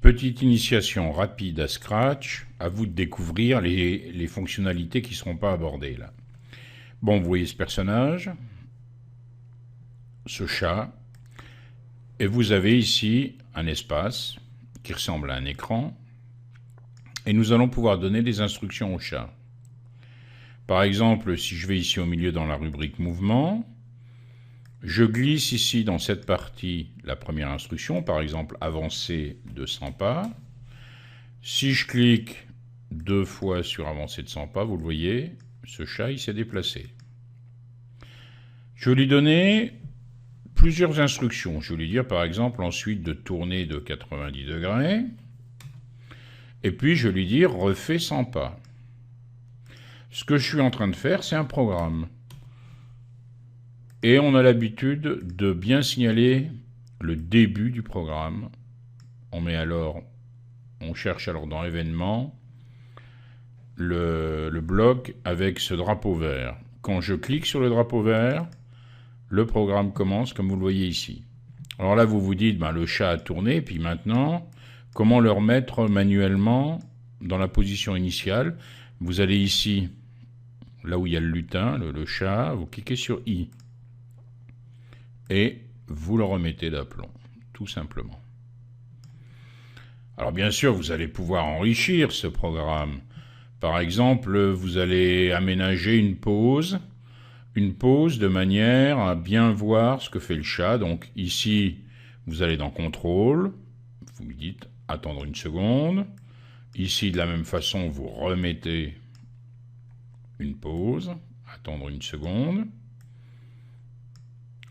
Petite initiation rapide à Scratch, à vous de découvrir les fonctionnalités qui ne seront pas abordées là. Bon, vous voyez ce personnage, ce chat, et vous avez ici un espace qui ressemble à un écran, et nous allons pouvoir donner des instructions au chat. Par exemple, si je vais ici au milieu dans la rubrique mouvement, je glisse ici dans cette partie la première instruction, par exemple avancer de 100 pas. Si je clique 2 fois sur avancer de 100 pas, vous le voyez, ce chat il s'est déplacé. Je vais lui donner plusieurs instructions. Je vais lui dire par exemple ensuite de tourner de 90 degrés. Et puis je vais lui dire refais 100 pas. Ce que je suis en train de faire, c'est un programme. Et on a l'habitude de bien signaler le début du programme. On cherche alors dans événements le bloc avec ce drapeau vert. Quand je clique sur le drapeau vert, le programme commence comme vous le voyez ici. Alors là, vous vous dites, le chat a tourné, puis maintenant, comment le remettre manuellement dans la position initiale? Vous allez ici, là où il y a le lutin, le chat, vous cliquez sur I. Et vous le remettez d'aplomb, tout simplement. Alors bien sûr, vous allez pouvoir enrichir ce programme. Par exemple, vous allez aménager une pause de manière à bien voir ce que fait le chat. Donc ici, vous allez dans Contrôle, vous lui dites attendre une seconde. Ici, de la même façon, vous remettez une pause, attendre une seconde.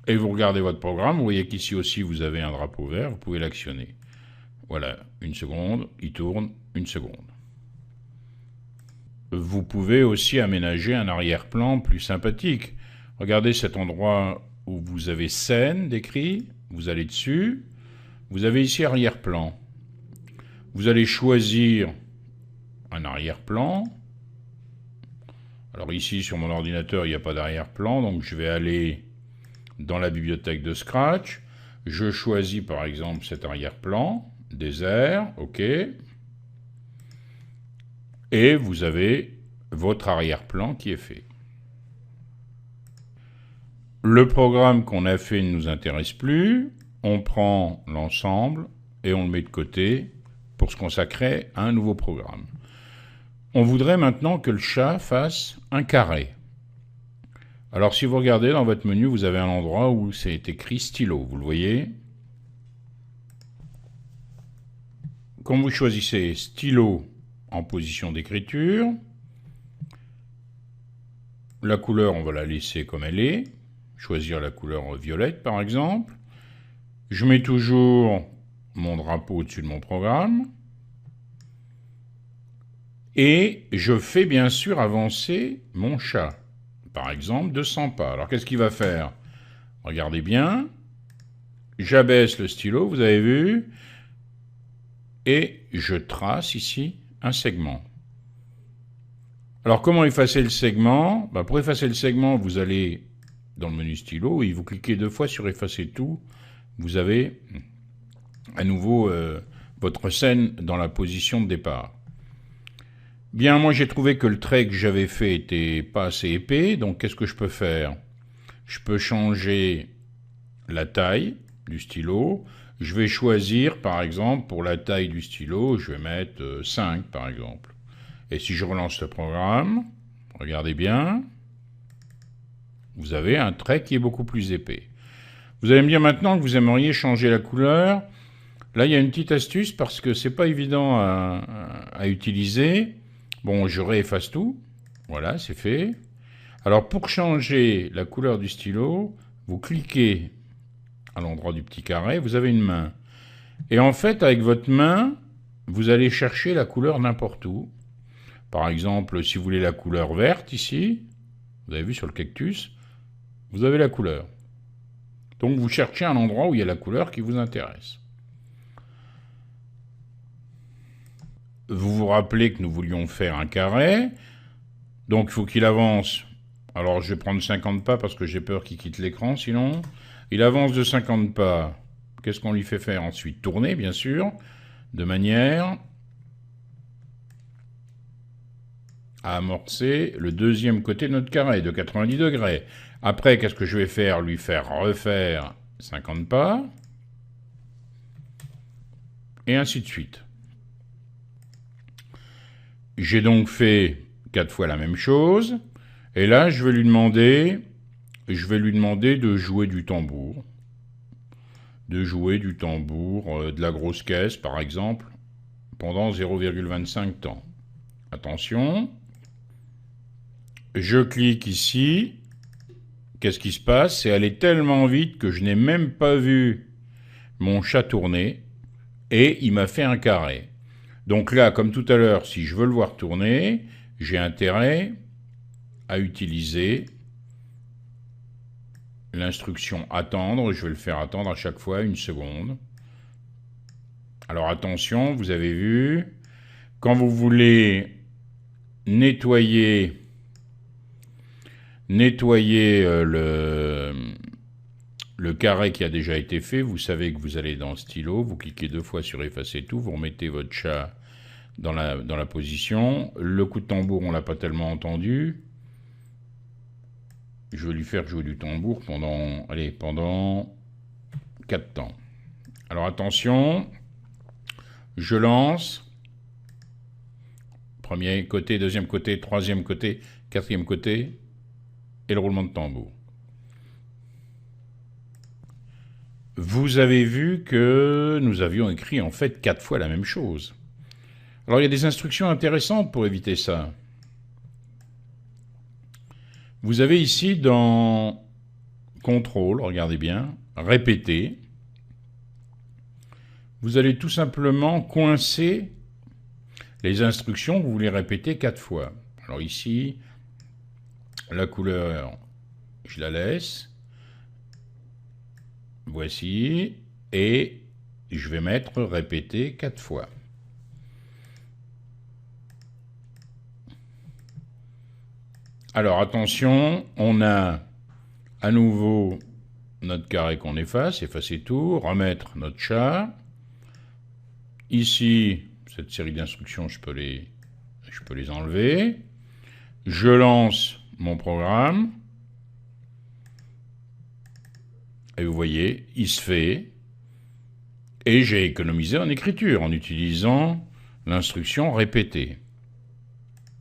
Et vous regardez votre programme, vous voyez qu'ici aussi vous avez un drapeau vert, vous pouvez l'actionner. Voilà, une seconde, il tourne, une seconde. Vous pouvez aussi aménager un arrière-plan plus sympathique. Regardez cet endroit où vous avez scène décrit, vous allez dessus, vous avez ici arrière-plan. Vous allez choisir un arrière-plan. Alors ici sur mon ordinateur il n'y a pas d'arrière-plan, donc je vais aller dans la bibliothèque de Scratch. Je choisis par exemple cet arrière-plan, désert, ok. Et vous avez votre arrière-plan qui est fait. Le programme qu'on a fait ne nous intéresse plus. On prend l'ensemble et on le met de côté pour se consacrer à un nouveau programme. On voudrait maintenant que le chat fasse un carré. Alors si vous regardez dans votre menu, vous avez un endroit où c'est écrit stylo, vous le voyez. Quand vous choisissez stylo en position d'écriture, la couleur on va la laisser comme elle est, choisir la couleur violette par exemple. Je mets toujours mon drapeau au-dessus de mon programme. Et je fais bien sûr avancer mon chat. Par exemple, de 100 pas. Alors qu'est-ce qu'il va faire? Regardez bien. J'abaisse le stylo, vous avez vu. Et je trace ici un segment. Alors comment effacer le segment? Pour effacer le segment, vous allez dans le menu stylo et vous cliquez 2 fois sur effacer tout. Vous avez à nouveau votre scène dans la position de départ. Bien, moi j'ai trouvé que le trait que j'avais fait était pas assez épais, donc qu'est-ce que je peux faire? Je peux changer la taille du stylo. Je vais choisir, par exemple, pour la taille du stylo, je vais mettre 5, par exemple. Et si je relance le programme, regardez bien, vous avez un trait qui est beaucoup plus épais. Vous allez me dire maintenant que vous aimeriez changer la couleur. Là, il y a une petite astuce parce que c'est pas évident à utiliser. Bon, je réefface tout. Voilà, c'est fait. Alors, pour changer la couleur du stylo, vous cliquez à l'endroit du petit carré, vous avez une main. Et en fait, avec votre main, vous allez chercher la couleur n'importe où. Par exemple, si vous voulez la couleur verte ici, vous avez vu sur le cactus, vous avez la couleur. Donc, vous cherchez un endroit où il y a la couleur qui vous intéresse. Vous vous rappelez que nous voulions faire un carré, donc il faut qu'il avance. Alors je vais prendre 50 pas parce que j'ai peur qu'il quitte l'écran sinon. Il avance de 50 pas. Qu'est-ce qu'on lui fait faire ensuite? Tourner bien sûr. de manière à amorcer le deuxième côté de notre carré de 90 degrés. Après, qu'est-ce que je vais faire? Lui faire refaire 50 pas, et ainsi de suite. J'ai donc fait 4 fois la même chose, et là, je vais lui demander de jouer du tambour. De la grosse caisse, par exemple, pendant 0,25 temps. Attention, je clique ici. Qu'est-ce qui se passe? C'est allé tellement vite que je n'ai même pas vu mon chat tourner et il m'a fait un carré. Donc là, comme tout à l'heure, si je veux le voir tourner, j'ai intérêt à utiliser l'instruction attendre. Je vais le faire attendre à chaque fois 1 seconde. Alors attention, vous avez vu, quand vous voulez nettoyer le carré qui a déjà été fait, vous savez que vous allez dans stylo, vous cliquez 2 fois sur effacer tout, vous remettez votre chat dans la position. Le coup de tambour, on ne l'a pas tellement entendu. Je vais lui faire jouer du tambour pendant 4 temps. Alors attention, je lance. Premier côté, deuxième côté, troisième côté, quatrième côté, et le roulement de tambour. Vous avez vu que nous avions écrit en fait 4 fois la même chose. Alors il y a des instructions intéressantes pour éviter ça. Vous avez ici dans Contrôle, regardez bien, Répéter. Vous allez tout simplement coincer les instructions, vous les répétez 4 fois. Alors ici, la couleur, je la laisse. Voici, et je vais mettre répéter 4 fois. Alors attention, on a à nouveau notre carré qu'on efface, effacer tout, remettre notre chat. Ici, cette série d'instructions, je peux les enlever. Je lance mon programme. Et vous voyez, il se fait. Et j'ai économisé en écriture en utilisant l'instruction répéter.